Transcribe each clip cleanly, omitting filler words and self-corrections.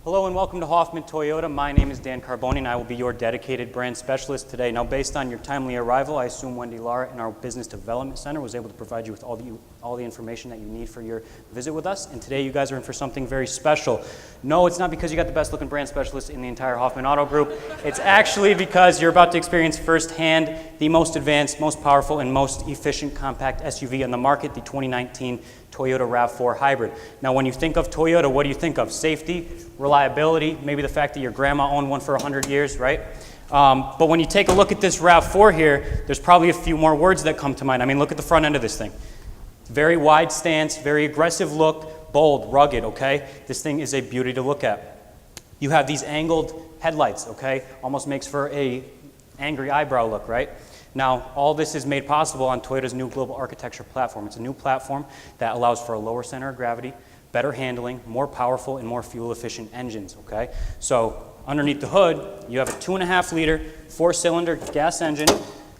Hello and welcome to Hoffman Toyota. My name is Dan Carboni and I will be your dedicated brand specialist today. Now, based on your timely arrival, I assume Wendy Lara in our Business Development Center was able to provide you with all the information that you need for your visit with us. And today you guys are in for something very special. No, it's not because you got the best looking brand specialist in the entire Hoffman Auto Group. It's actually because you're about to experience firsthand the most advanced, most powerful, and most efficient compact SUV on the market, the 2019 Toyota RAV4 Hybrid. Now, when you think of Toyota, what do you think of? Safety, reliability, maybe the fact that your grandma owned one for 100 years, right? But when you take a look at this RAV4 here, there's probably a few more words that come to mind. I mean, look at the front end of this thing. Very wide stance, very aggressive look, bold, rugged, okay? This thing is a beauty to look at. You have these angled headlights, okay? Almost makes for a angry eyebrow look, right? Now, all this is made possible on Toyota's new global architecture platform. It's a new platform that allows for a lower center of gravity, better handling, more powerful, and more fuel-efficient engines, okay? So, underneath the hood, you have a 2.5-liter, 4-cylinder gas engine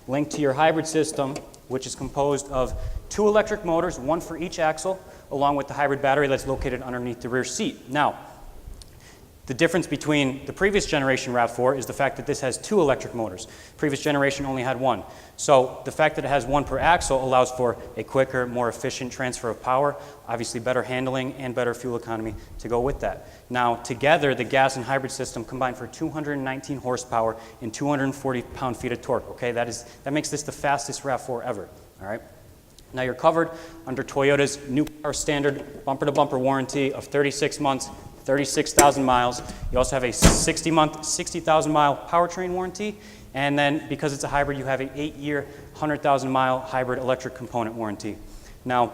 linked to your hybrid system, which is composed of 2 electric motors, 1 for each axle, along with the hybrid battery that's located underneath the rear seat. Now, the difference between the previous generation RAV4 is the fact that this has 2 electric motors. Previous generation only had 1. So the fact that it has 1 per axle allows for a quicker, more efficient transfer of power, obviously better handling and better fuel economy to go with that. Now together, the gas and hybrid system combine for 219 horsepower and 240 pound-feet of torque. Okay, that makes this the fastest RAV4 ever. All right. Now you're covered under Toyota's new car standard bumper-to-bumper warranty of 36 months, 36,000 miles. You also have a 60-month, 60,000-mile powertrain warranty. And then because it's a hybrid, you have an 8-year, 100,000-mile hybrid electric component warranty. Now,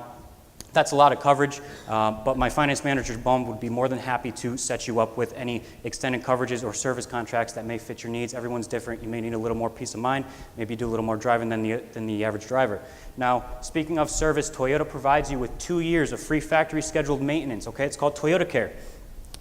that's a lot of coverage, but my finance manager, Bum, would be more than happy to set you up with any extended coverages or service contracts that may fit your needs. Everyone's different. You may need a little more peace of mind, maybe do a little more driving than the average driver. Now, speaking of service, Toyota provides you with 2 years of free factory scheduled maintenance, okay? It's called Toyota Care.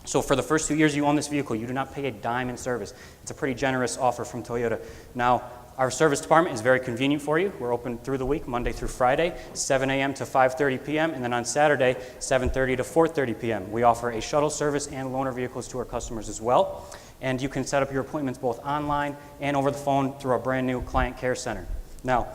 So for the first 2 years you own this vehicle, you do not pay a dime in service. It's a pretty generous offer from Toyota. Now, our service department is very convenient for you. We're open through the week, Monday through Friday, 7 a.m. to 5:30 p.m., and then on Saturday, 7:30 to 4:30 p.m. We offer a shuttle service and loaner vehicles to our customers as well. And you can set up your appointments both online and over the phone through our brand new client care center. Now,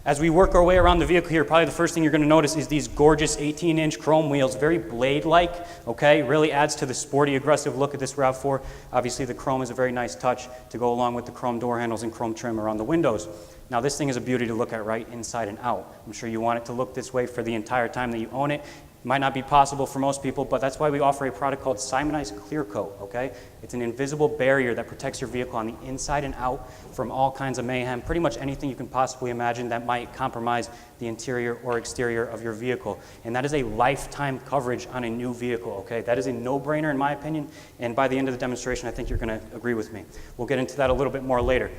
as we work our way around the vehicle here, probably the first thing you're going to notice is these gorgeous 18-inch chrome wheels, very blade-like, okay? Really adds to the sporty, aggressive look of this RAV4. Obviously, the chrome is a very nice touch to go along with the chrome door handles and chrome trim around the windows. Now, this thing is a beauty to look at right inside and out. I'm sure you want it to look this way for the entire time that you own it. Might not be possible for most people, but that's why we offer a product called Simonize Clear Coat, okay? It's an invisible barrier that protects your vehicle on the inside and out from all kinds of mayhem, pretty much anything you can possibly imagine that might compromise the interior or exterior of your vehicle. And that is a lifetime coverage on a new vehicle, okay? That is a no-brainer in my opinion, and by the end of the demonstration, I think you're gonna agree with me. We'll get into that a little bit more later.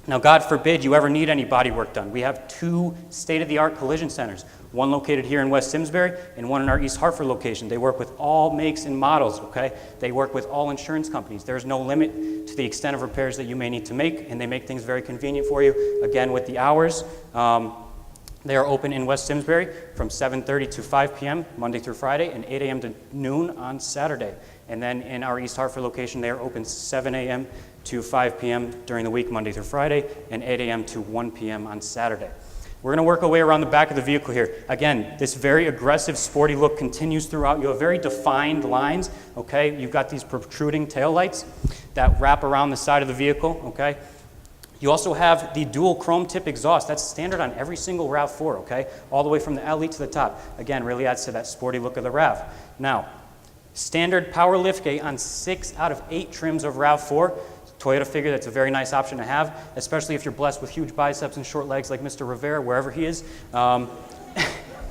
Now, God forbid you ever need any body work done. We have 2 state-of-the-art collision centers, one located here in West Simsbury and one in our East Hartford location. They work with all makes and models, okay? They work with all insurance companies. There's no limit to the extent of repairs that you may need to make, and they make things very convenient for you. Again, with the hours, they are open in West Simsbury from 7:30 to 5 p.m. Monday through Friday and 8 a.m. to noon on Saturday. And then in our East Hartford location, they are open 7 a.m. to 5 p.m. during the week, Monday through Friday, and 8 a.m. to 1 p.m. on Saturday. We're going to work our way around the back of the vehicle here. Again, this very aggressive, sporty look continues throughout. You have very defined lines, okay? You've got these protruding taillights that wrap around the side of the vehicle, okay? You also have the dual chrome tip exhaust. That's standard on every single RAV4, okay? All the way from the LE to the top. Again, really adds to that sporty look of the RAV. Now, standard power liftgate on 6 out of 8 trims of RAV4. Toyota figured that's a very nice option to have, especially if you're blessed with huge biceps and short legs like Mr. Rivera, wherever he is.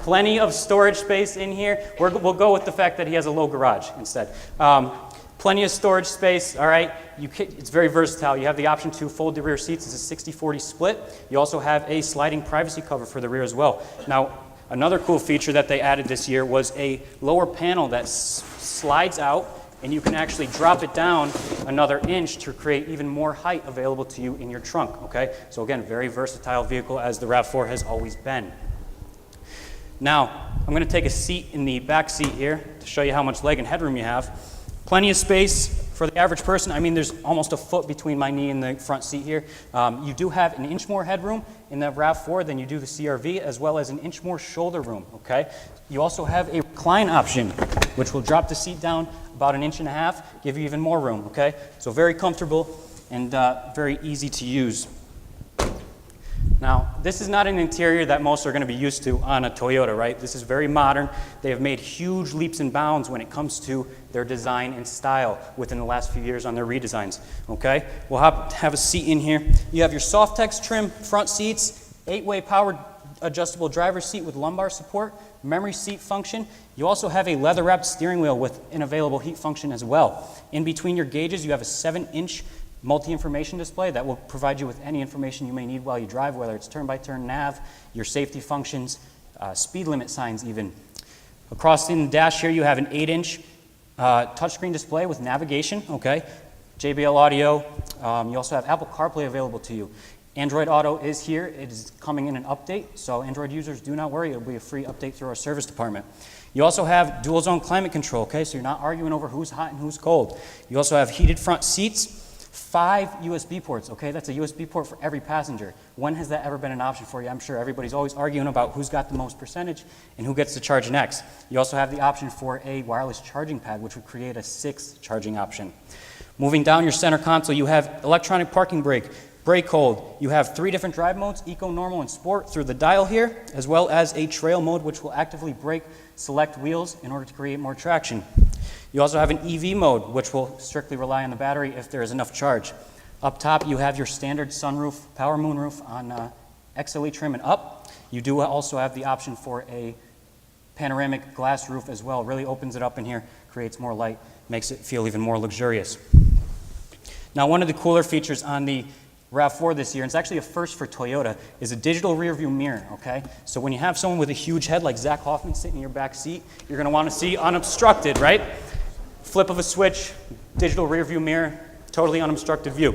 Plenty of storage space in here. We'll go with the fact that he has a low garage instead. Plenty of storage space, all right? It's very versatile. You have the option to fold the rear seats. It's a 60-40 split. You also have a sliding privacy cover for the rear as well. Now, another cool feature that they added this year was a lower panel that slides out, and you can actually drop it down another inch to create even more height available to you in your trunk, okay? So again, very versatile vehicle as the RAV4 has always been. Now, I'm going to take a seat in the back seat here to show you how much leg and headroom you have. Plenty of space for the average person. I mean, there's almost a foot between my knee and the front seat here. You do have an inch more headroom in the RAV4 than you do the CRV, as well as an inch more shoulder room, okay? You also have a recline option, which will drop the seat down about an inch and a half, give you even more room, okay? So very comfortable and very easy to use. Now, this is not an interior that most are going to be used to on a Toyota, right? This is very modern. They have made huge leaps and bounds when it comes to their design and style within the last few years on their redesigns, okay? We'll have a seat in here. You have your Softex trim front seats, 8-way powered adjustable driver's seat with lumbar support, memory seat function. You also have a leather-wrapped steering wheel with an available heat function as well. In between your gauges, you have a 7-inch multi-information display that will provide you with any information you may need while you drive, whether it's turn-by-turn nav, your safety functions, speed limit signs even. Across in the dash here, you have an 8-inch touchscreen display with navigation, okay? JBL audio. You also have Apple CarPlay available to you. Android Auto is here. It is coming in an update, so Android users, do not worry. It will be a free update through our service department. You also have dual zone climate control, okay? So you're not arguing over who's hot and who's cold. You also have heated front seats, 5 USB ports, okay? That's a USB port for every passenger. When has that ever been an option for you? I'm sure everybody's always arguing about who's got the most percentage and who gets to charge next. You also have the option for a wireless charging pad, which would create a 6th charging option. Moving down your center console, you have electronic parking brake, brake hold. You have 3 different drive modes, Eco, Normal, and Sport through the dial here, as well as a trail mode, which will actively brake select wheels in order to create more traction. You also have an EV mode, which will strictly rely on the battery if there is enough charge. Up top, you have your standard sunroof, power moonroof on XLE trim and up. You do also have the option for a panoramic glass roof as well. Really opens it up in here, creates more light, makes it feel even more luxurious. Now, one of the cooler features on the RAV4 this year, and it's actually a first for Toyota, is a digital rear view mirror, okay? So when you have someone with a huge head like Zach Hoffman sitting in your back seat, you're gonna wanna see unobstructed, right? Flip of a switch, digital rear view mirror, totally unobstructed view.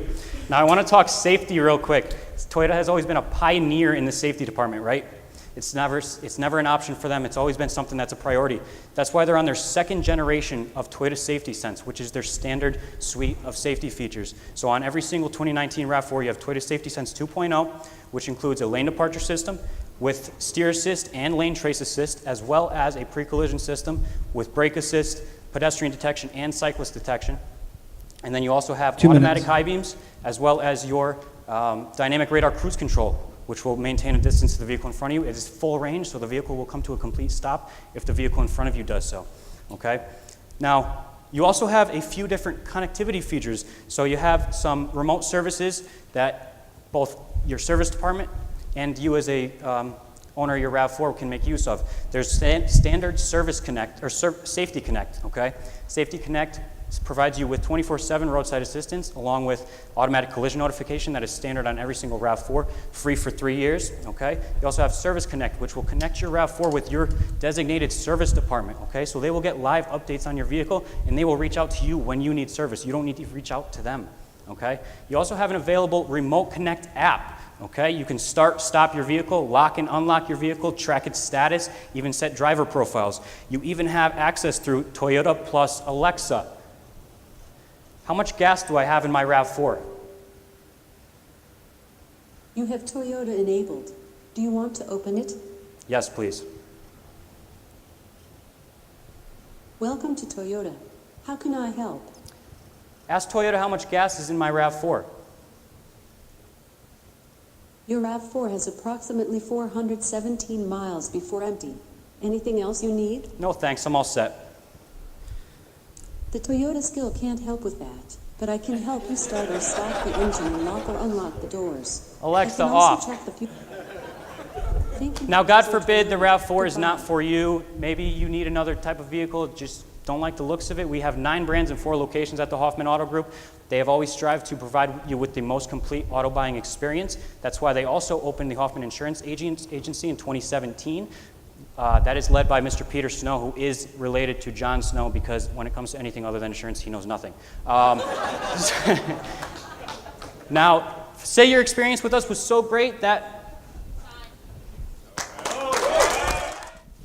Now I wanna talk safety real quick. Toyota has always been a pioneer in the safety department, right? It's never an option for them. It's always been something that's a priority. That's why they're on their 2nd generation of Toyota Safety Sense, which is their standard suite of safety features. So on every single 2019 RAV4, you have Toyota Safety Sense 2.0, which includes a lane departure system with steer assist and lane trace assist, as well as a pre-collision system with brake assist, pedestrian detection, and cyclist detection. And then you also have automatic high beams, as well as your dynamic radar cruise control, which will maintain a distance to the vehicle in front of you. It is full range, so the vehicle will come to a complete stop if the vehicle in front of you does so, okay? Now, you also have a few different connectivity features. So you have some remote services that both your service department and you as a owner of your RAV4 can make use of. There's standard Service Connect, or Safety Connect, okay? Safety Connect provides you with 24/7 roadside assistance along with automatic collision notification that is standard on every single RAV4, free for 3 years, okay? You also have Service Connect, which will connect your RAV4 with your designated service department, okay? So they will get live updates on your vehicle and they will reach out to you when you need service. You don't need to reach out to them, okay? You also have an available Remote Connect app, okay? You can start, stop your vehicle, lock and unlock your vehicle, track its status, even set driver profiles. You even have access through Toyota plus Alexa. How much gas do I have in my RAV4? You have Toyota enabled. Do you want to open it? Yes, please. Welcome to Toyota. How can I help? Ask Toyota how much gas is in my RAV4. Your RAV4 has approximately 417 miles before empty. Anything else you need? No, thanks. I'm all set. The Toyota skill can't help with that, but I can help you start or stop the engine and lock or unlock the doors. Alexa, I can off. also check the Thank you. Now, God forbid the RAV4 is not for you. Maybe you need another type of vehicle, just don't like the looks of it. We have 9 brands and 4 locations at the Hoffman Auto Group. They have always strived to provide you with the most complete auto buying experience. That's why they also opened the Hoffman Insurance Agency in 2017. That is led by Mr. Peter Snow, who is related to Jon Snow, because when it comes to anything other than insurance, he knows nothing. Now, say your experience with us was so great that...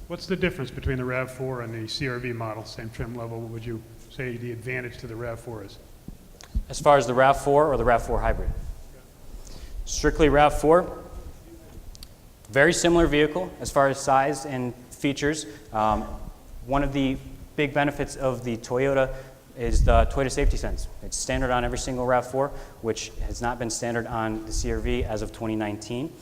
What's the difference between the RAV4 and the CRV model, same trim level, what would you say the advantage to the RAV4 is? As far as the RAV4 or the RAV4 hybrid? Strictly RAV4, very similar vehicle as far as size and features. One of the big benefits of the Toyota is the Toyota Safety Sense. It's standard on every single RAV4, which has not been standard on the CR-V as of 2019.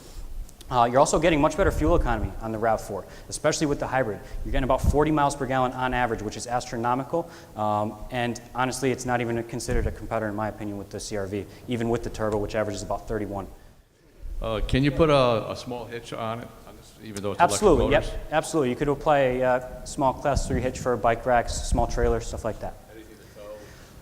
You're also getting much better fuel economy on the RAV4, especially with the hybrid. You're getting about 40 miles per gallon on average, which is astronomical. And honestly, it's not even considered a competitor, in my opinion, with the CR-V, even with the turbo, which averages about 31. Can you put a small hitch on it, even though it's Absolutely, electric motors? yep, absolutely. You could apply a small class 3 hitch for bike racks, small trailers, stuff like that.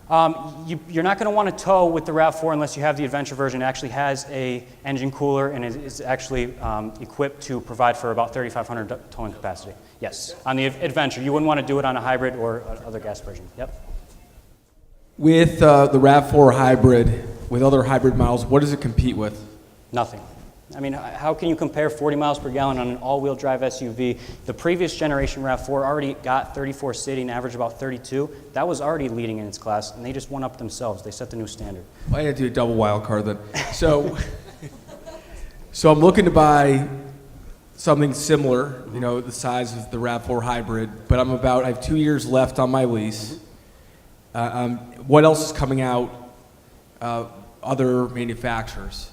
You're not going to want to tow with the RAV4 unless you have the Adventure version. It actually has a engine cooler and is actually equipped to provide for about 3,500 towing capacity. Yes, on the Adventure. You wouldn't want to do it on a hybrid or other gas version. Yep. With the RAV4 hybrid, with other hybrid models, what does it compete with? Nothing. I mean, how can you compare 40 miles per gallon on an all-wheel drive SUV? The previous generation RAV4 already got 34 city and averaged about 32. That was already leading in its class, and they just won up themselves. They set the new standard. I had to do a double wild card then. So, so I'm looking to buy something similar, you know, the size of the RAV4 hybrid, but I have 2 years left on my lease. What else is coming out, other manufacturers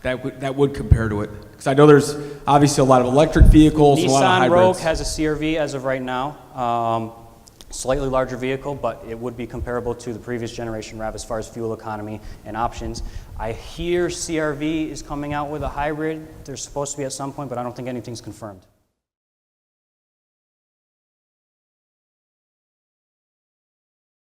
that would compare to it? Because I know there's obviously a lot of electric vehicles, and a lot of Nissan hybrids. Rogue has a CR-V as of right now. Slightly larger vehicle, but it would be comparable to the previous generation RAV as far as fuel economy and options. I hear CR-V is coming out with a hybrid. They're supposed to be at some point, but I don't think anything's confirmed.